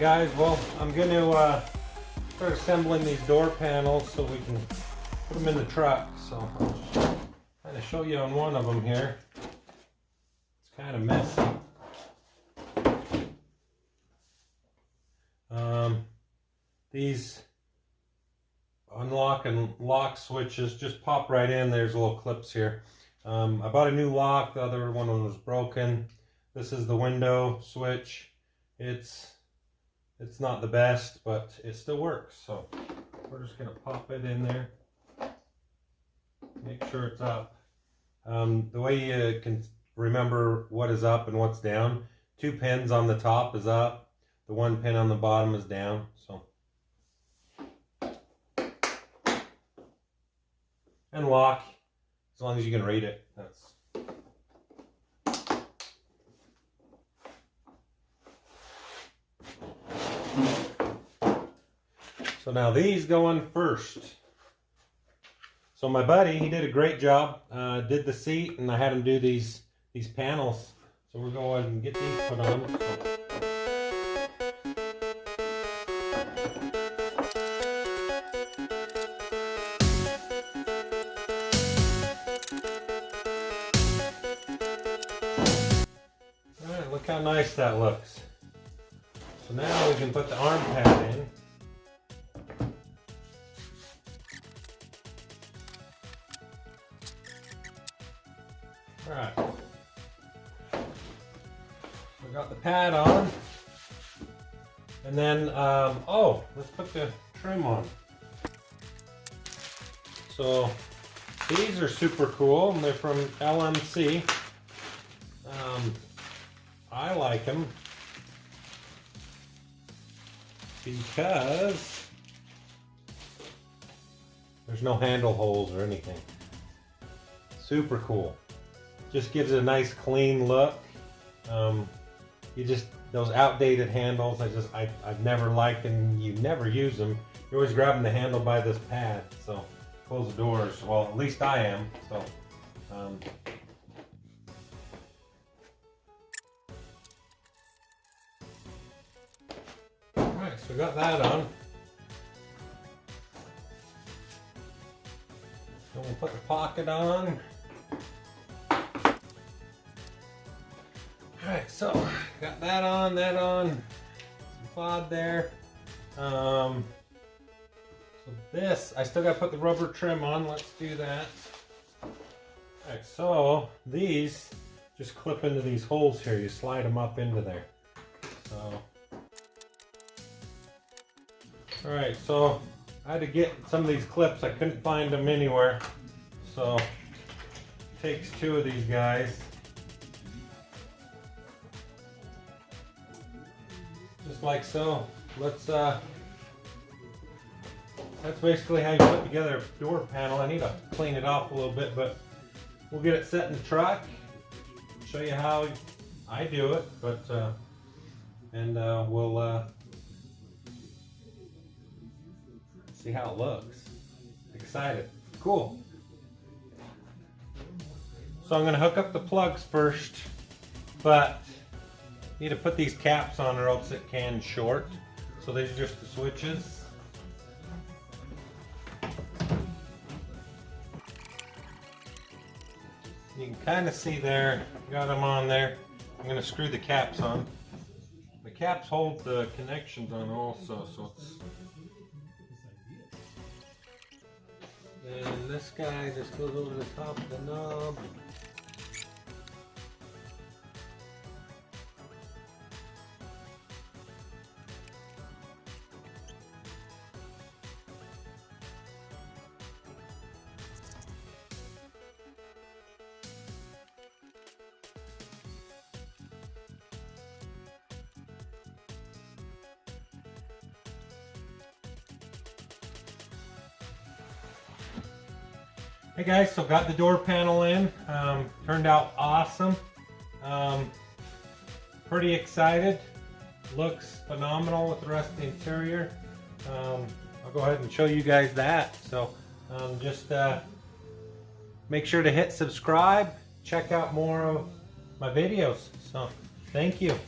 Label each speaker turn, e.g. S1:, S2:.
S1: guys, well, I'm going to start assembling these door panels so we can put them in the truck. So I'll kind of show you on one of them here. It's kind of messy. These unlock and lock switches just pop right in. There's little clips here. I bought a new lock. The other one was broken. This is the window switch. It's not the best, but it still works. So we're just gonna pop it in there. Make sure it's up. The way you can remember what is up and what's down, 2 pins on the top is up, the 1 pin on the bottom is down. So, and lock, as long as you can read it. That's so now these go in first. So my buddy, he did a great job. Did the seat, and I had him do these panels. So we're going and get these put on. All right, look how nice that looks. So now we can put the arm pad in. Alright, we got the pad on, and then, oh, let's put the trim on. So, these are super cool, and they're from LMC. I like them because there's no handle holes or anything. Super cool. Just gives it a nice clean look. Those outdated handles, I've never liked, and you never use them. You're always grabbing the handle by this pad, so close the doors. Well, at least I am. So alright, so we got that on. Then we'll put the pocket on. Alright, so got that on, some pod there. So this, I still got to put the rubber trim on. Let's do that. Alright, so these just clip into these holes here. You slide them up into there. So, alright, so I had to get some of these clips. I couldn't find them anywhere. So it takes 2 of these guys. Just like so. That's basically how you put together a door panel. I need to clean it off a little bit, but we'll get it set in the truck. Show you how I do it, but we'll see how it looks. Excited. Cool. So I'm going to hook up the plugs first, but need to put these caps on or else it can short. So these are just the switches. You can kind of see there, got them on there. I'm going to screw the caps on. The caps hold the connections on also, so it's... And this guy just goes over the top of the knob. Hey guys, so got the door panel in. Turned out awesome. Pretty excited. Looks phenomenal with the rest of the interior. I'll go ahead and show you guys that. So just make sure to hit subscribe. Check out more of my videos. So thank you.